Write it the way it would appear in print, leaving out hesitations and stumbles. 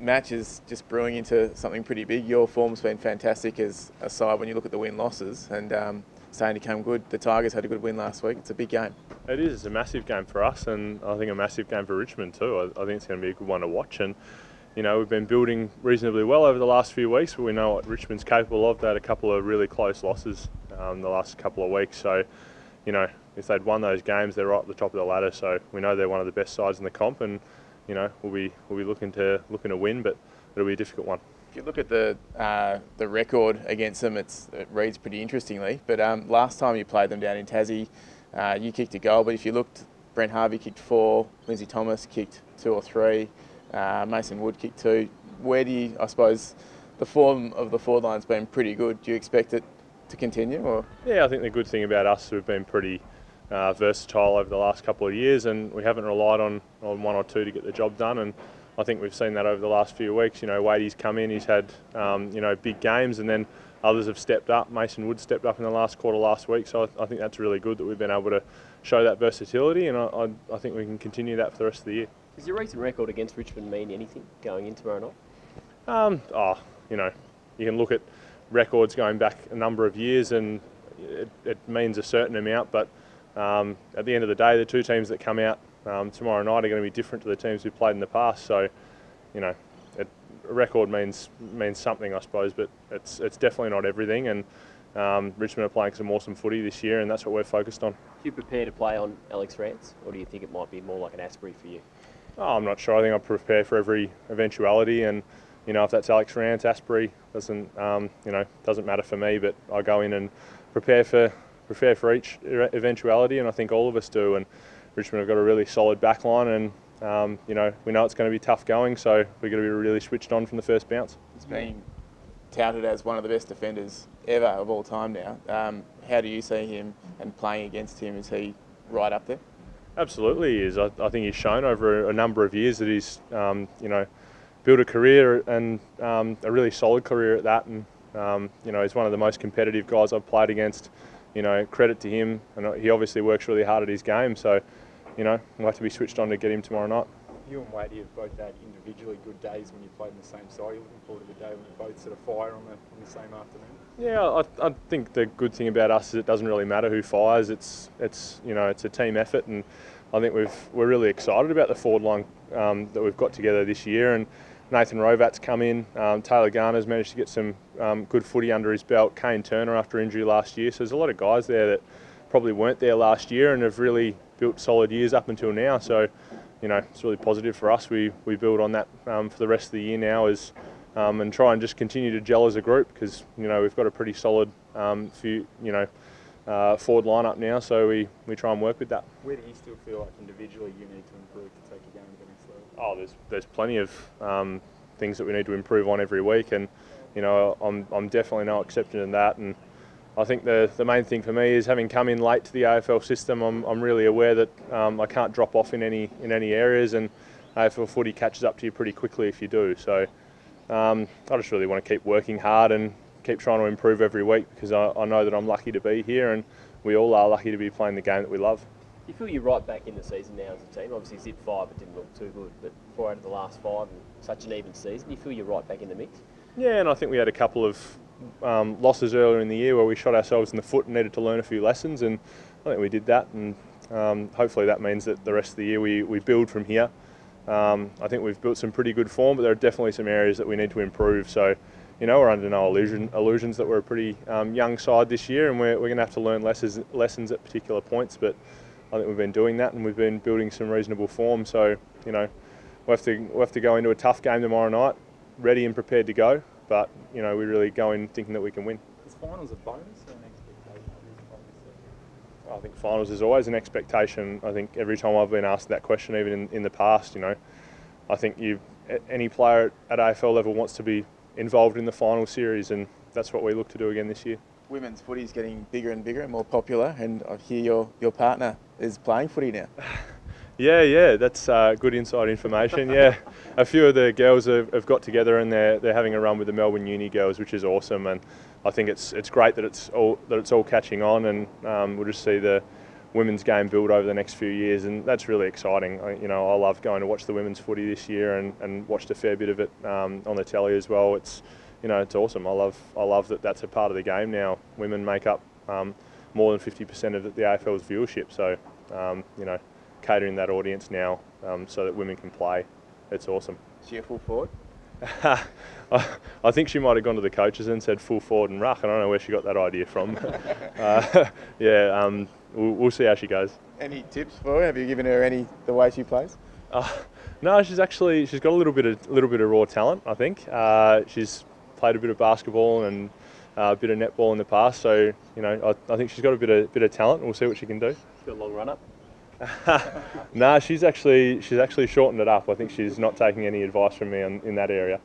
match is just brewing into something pretty big. Your form's been fantastic as a side when you look at the win-losses, and starting to come good. The Tigers had a good win last week. It's a big game. It is. It's a massive game for us, and I think a massive game for Richmond too. I think it's going to be a good one to watch. And we've been building reasonably well over the last few weeks, but we know what Richmond's capable of. They had a couple of really close losses the last couple of weeks. So, if they'd won those games, they're right at the top of the ladder. So we know they're one of the best sides in the comp, and we'll be looking to win, but it'll be a difficult one. If you look at the record against them, it reads pretty interestingly. But last time you played them down in Tassie, you kicked a goal. But if you looked, Brent Harvey kicked 4, Lindsay Thomas kicked 2 or 3, Mason Wood kicked 2. Where do you, I suppose, the form of the forward line's been pretty good. Do you expect it to continue? Or? Yeah, I think the good thing about us, we've been pretty versatile over the last couple of years, and we haven't relied on one or two to get the job done. And I think we've seen that over the last few weeks. Wadey's come in, he's had big games, and then others have stepped up. Mason Wood stepped up in the last quarter last week, so I think that's really good that we've been able to show that versatility, and I think we can continue that for the rest of the year. Does your recent record against Richmond mean anything going in tomorrow night? You can look at records going back a number of years, and it means a certain amount, but at the end of the day, the two teams that come out tomorrow night are going to be different to the teams we've played in the past. So, a record means something, I suppose, but it's definitely not everything. And Richmond are playing some awesome footy this year, and that's what we're focused on. Do you prepare to play on Alex Rance, or do you think it might be more like an Asprey for you? Oh, I'm not sure. I think I prepare for every eventuality, and if that's Alex Rance, Asprey doesn't matter for me. But I go in and prepare for each eventuality, and I think all of us do. And Richmond have got a really solid back line, and we know it's going to be tough going, so we've got to be really switched on from the first bounce. He's being touted as one of the best defenders ever of all time now. How do you see him, and playing against him, is he right up there? Absolutely he is. I think he's shown over a number of years that he's built a career, and a really solid career at that, and he's one of the most competitive guys I've played against. Credit to him, and he obviously works really hard at his game, so we'll have to be switched on to get him tomorrow night. You and Wadey have both had individually good days when you played in the same side. You're looking forward to the day when you both sort of fire on the same afternoon. Yeah, I think the good thing about us is it doesn't really matter who fires. It's a team effort, and I think we're really excited about the forward line that we've got together this year. And Nathan Rovat's come in. Taylor Garner's managed to get some good footy under his belt. Kane Turner after injury last year. So there's a lot of guys there that probably weren't there last year and have really built solid years up until now. So it's really positive for us. We build on that for the rest of the year now, and try and just continue to gel as a group, because we've got a pretty solid forward lineup now. So we try and work with that. Where do you still feel like individually you need to improve to take your game to the next level? Oh, there's plenty of things that we need to improve on every week, and I'm definitely no exception in that. And I think the main thing for me is, having come in late to the AFL system, I'm really aware that I can't drop off in any areas, and AFL footy catches up to you pretty quickly if you do. So I just really want to keep working hard and keep trying to improve every week, because I know that I'm lucky to be here, and we all are lucky to be playing the game that we love. Do you feel you're right back in the season now as a team? Obviously zip 5, it didn't look too good, but 4 out of the last 5 and such an even season. Do you feel you're right back in the mix? Yeah, and I think we had a couple of losses earlier in the year where we shot ourselves in the foot and needed to learn a few lessons, and I think we did that, and hopefully that means that the rest of the year we build from here. I think we've built some pretty good form, but there are definitely some areas that we need to improve. So, we're under no illusions that we're a pretty young side this year, and we're going to have to learn lessons at particular points, but I think we've been doing that, and we've been building some reasonable form. So, we'll have to go into a tough game tomorrow night, ready and prepared to go, but we really go in thinking that we can win. Is finals a bonus or an expectation? I think finals is always an expectation. I think every time I've been asked that question, even in the past, I think any player at AFL level wants to be involved in the final series, and that's what we look to do again this year. Women's footy is getting bigger and bigger and more popular, and I hear your partner is playing footy now. Yeah, that's good inside information. Yeah, a few of the girls have got together, and they're having a run with the Melbourne Uni girls, which is awesome. And I think it's great that it's all catching on, and we'll just see women's game build over the next few years, and that's really exciting. I love going to watch the women's footy this year and watched a fair bit of it on the telly as well. It's awesome. I love that that's a part of the game now. Women make up more than 50% of the AFL's viewership, so catering that audience now so that women can play. It's awesome. Is she a full forward? I think she might have gone to the coaches and said full forward and ruck. I don't know where she got that idea from. We'll see how she goes. Any tips for her? Have you given her the way she plays? No, she's got a little bit of raw talent. I think she's played a bit of basketball and a bit of netball in the past. So I think she's got a bit of talent. We'll see what she can do. She's got a long run up. No, she's actually shortened it up. I think she's not taking any advice from me in that area.